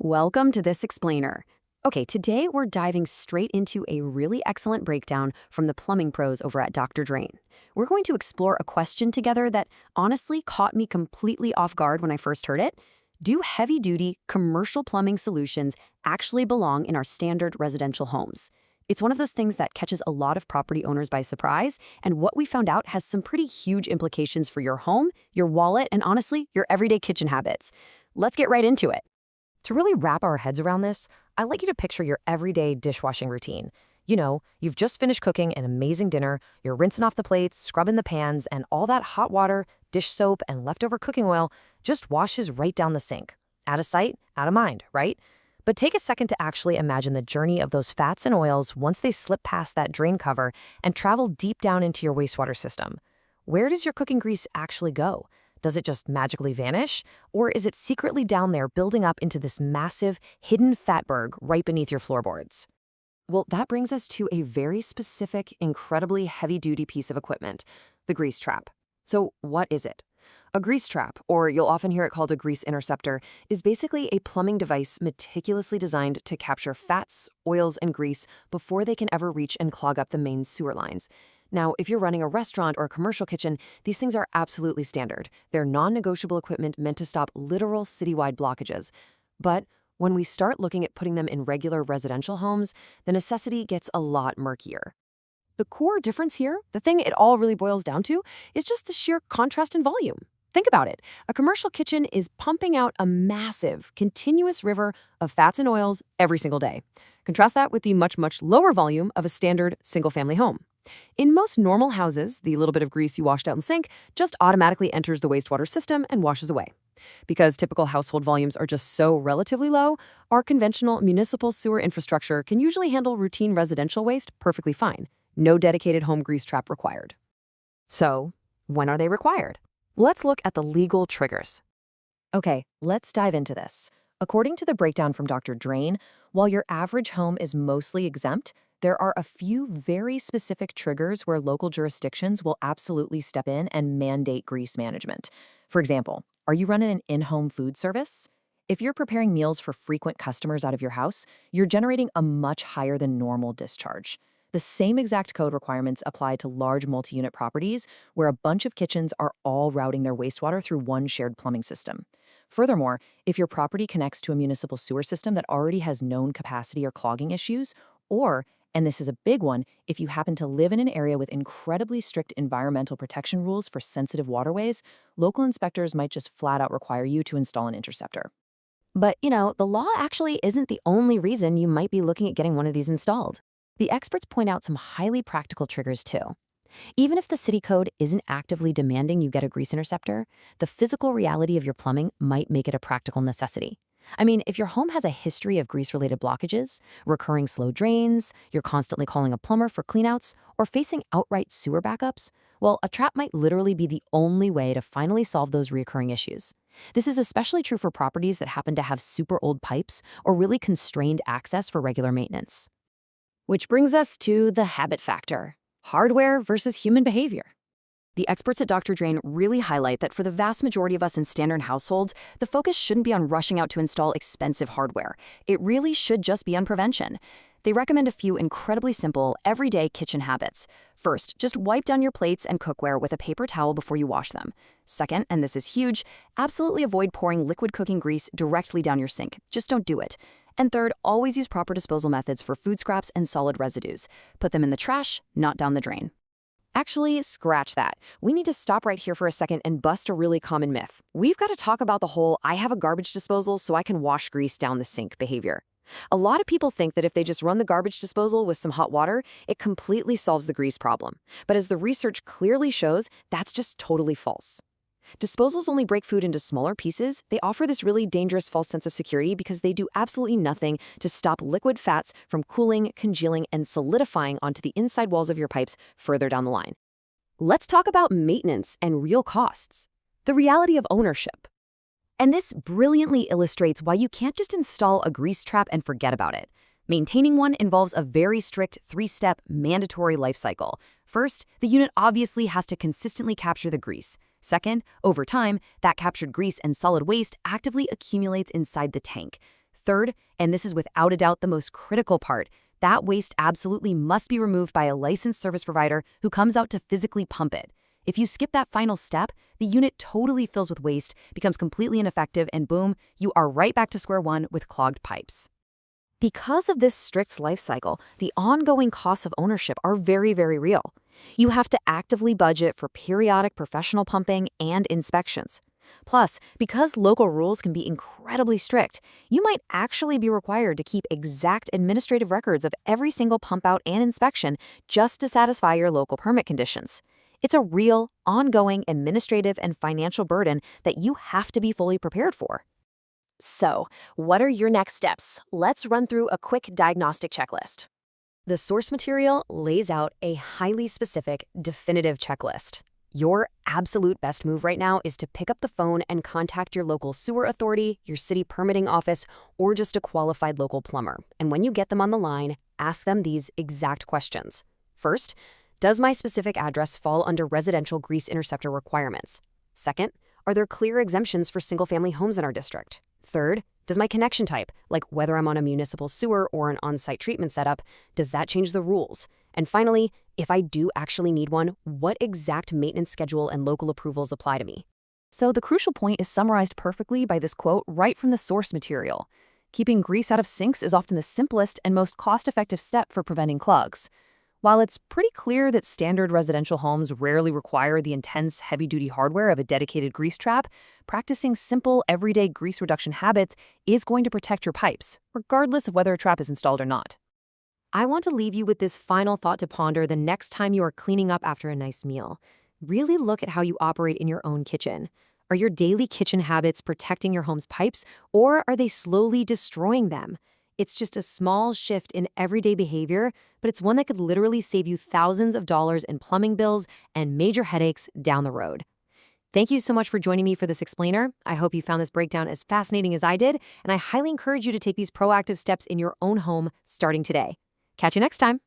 Welcome to This Explainer. Okay, today we're diving straight into a really excellent breakdown from the plumbing pros over at Dr. Drain. We're going to explore a question together that honestly caught me completely off guard when I first heard it. Do heavy-duty commercial plumbing solutions actually belong in our standard residential homes? It's one of those things that catches a lot of property owners by surprise, and what we found out has some pretty huge implications for your home, your wallet, and honestly, your everyday kitchen habits. Let's get right into it. To really wrap our heads around this, I'd like you to picture your everyday dishwashing routine. You know, you've just finished cooking an amazing dinner, you're rinsing off the plates, scrubbing the pans, and all that hot water, dish soap, and leftover cooking oil just washes right down the sink. Out of sight, out of mind, right? But take a second to actually imagine the journey of those fats and oils once they slip past that drain cover and travel deep down into your wastewater system. Where does your cooking grease actually go? Does it just magically vanish? Or is it secretly down there building up into this massive, hidden fatberg right beneath your floorboards? Well, that brings us to a very specific, incredibly heavy-duty piece of equipment, the grease trap. So what is it? A grease trap, or you'll often hear it called a grease interceptor, is basically a plumbing device meticulously designed to capture fats, oils, and grease before they can ever reach and clog up the main sewer lines. Now, if you're running a restaurant or a commercial kitchen, these things are absolutely standard. They're non-negotiable equipment meant to stop literal citywide blockages. But when we start looking at putting them in regular residential homes, the necessity gets a lot murkier. The core difference here, the thing it all really boils down to, is just the sheer contrast in volume. Think about it. A commercial kitchen is pumping out a massive, continuous river of fats and oils every single day. Contrast that with the much, much lower volume of a standard single-family home. In most normal houses, the little bit of grease you washed out in the sink just automatically enters the wastewater system and washes away. Because typical household volumes are just so relatively low, our conventional municipal sewer infrastructure can usually handle routine residential waste perfectly fine. No dedicated home grease trap required. So, when are they required? Let's look at the legal triggers. Okay, let's dive into this. According to the breakdown from Dr. Drain, while your average home is mostly exempt, there are a few very specific triggers where local jurisdictions will absolutely step in and mandate grease management. For example, are you running an in-home food service? If you're preparing meals for frequent customers out of your house, you're generating a much higher than normal discharge. The same exact code requirements apply to large multi-unit properties where a bunch of kitchens are all routing their wastewater through one shared plumbing system. Furthermore, if your property connects to a municipal sewer system that already has known capacity or clogging issues, or, and this is a big one, if you happen to live in an area with incredibly strict environmental protection rules for sensitive waterways, local inspectors might just flat out require you to install an interceptor. But, the law actually isn't the only reason you might be looking at getting one of these installed. The experts point out some highly practical triggers too. Even if the city code isn't actively demanding you get a grease interceptor, the physical reality of your plumbing might make it a practical necessity. I mean, if your home has a history of grease-related blockages, recurring slow drains, you're constantly calling a plumber for cleanouts, or facing outright sewer backups, well, a trap might literally be the only way to finally solve those recurring issues. This is especially true for properties that happen to have super old pipes or really constrained access for regular maintenance. Which brings us to the habit factor. Hardware versus human behavior. The experts at Dr. Drain really highlight that for the vast majority of us in standard households, the focus shouldn't be on rushing out to install expensive hardware. It really should just be on prevention. They recommend a few incredibly simple, everyday kitchen habits. First, just wipe down your plates and cookware with a paper towel before you wash them. Second, and this is huge, absolutely avoid pouring liquid cooking grease directly down your sink. Just don't do it. And third, always use proper disposal methods for food scraps and solid residues. Put them in the trash, not down the drain. Actually, scratch that. We need to stop right here for a second and bust a really common myth. We've got to talk about the whole I have a garbage disposal so I can wash grease down the sink behavior. A lot of people think that if they just run the garbage disposal with some hot water, it completely solves the grease problem. But as the research clearly shows, that's just totally false. Disposals only break food into smaller pieces. They offer this really dangerous false sense of security because they do absolutely nothing to stop liquid fats from cooling, congealing, and solidifying onto the inside walls of your pipes further down the line. Let's talk about maintenance and real costs. The reality of ownership. And this brilliantly illustrates why you can't just install a grease trap and forget about it. Maintaining one involves a very strict 3-step mandatory life cycle. First, the unit obviously has to consistently capture the grease. Second, over time, that captured grease and solid waste actively accumulates inside the tank. Third, and this is without a doubt the most critical part, that waste absolutely must be removed by a licensed service provider who comes out to physically pump it. If you skip that final step, the unit totally fills with waste, becomes completely ineffective, and boom, you are right back to square one with clogged pipes. Because of this strict life cycle, the ongoing costs of ownership are very, very real. You have to actively budget for periodic professional pumping and inspections. Plus, because local rules can be incredibly strict, you might actually be required to keep exact administrative records of every single pump out and inspection just to satisfy your local permit conditions. It's a real, ongoing administrative and financial burden that you have to be fully prepared for. So, what are your next steps? Let's run through a quick diagnostic checklist. The source material lays out a highly specific, definitive checklist. Your absolute best move right now is to pick up the phone and contact your local sewer authority, your city permitting office, or just a qualified local plumber. And when you get them on the line, ask them these exact questions. First, does my specific address fall under residential grease interceptor requirements? Second, are there clear exemptions for single-family homes in our district? Third, does my connection type, like whether I'm on a municipal sewer or an on-site treatment setup, does that change the rules? And finally, if I do actually need one, what exact maintenance schedule and local approvals apply to me? So the crucial point is summarized perfectly by this quote right from the source material. Keeping grease out of sinks is often the simplest and most cost-effective step for preventing clogs. While it's pretty clear that standard residential homes rarely require the intense, heavy-duty hardware of a dedicated grease trap, practicing simple, everyday grease reduction habits is going to protect your pipes, regardless of whether a trap is installed or not. I want to leave you with this final thought to ponder the next time you are cleaning up after a nice meal. Really look at how you operate in your own kitchen. Are your daily kitchen habits protecting your home's pipes, or are they slowly destroying them? It's just a small shift in everyday behavior, but it's one that could literally save you thousands of dollars in plumbing bills and major headaches down the road. Thank you so much for joining me for this explainer. I hope you found this breakdown as fascinating as I did, and I highly encourage you to take these proactive steps in your own home starting today. Catch you next time.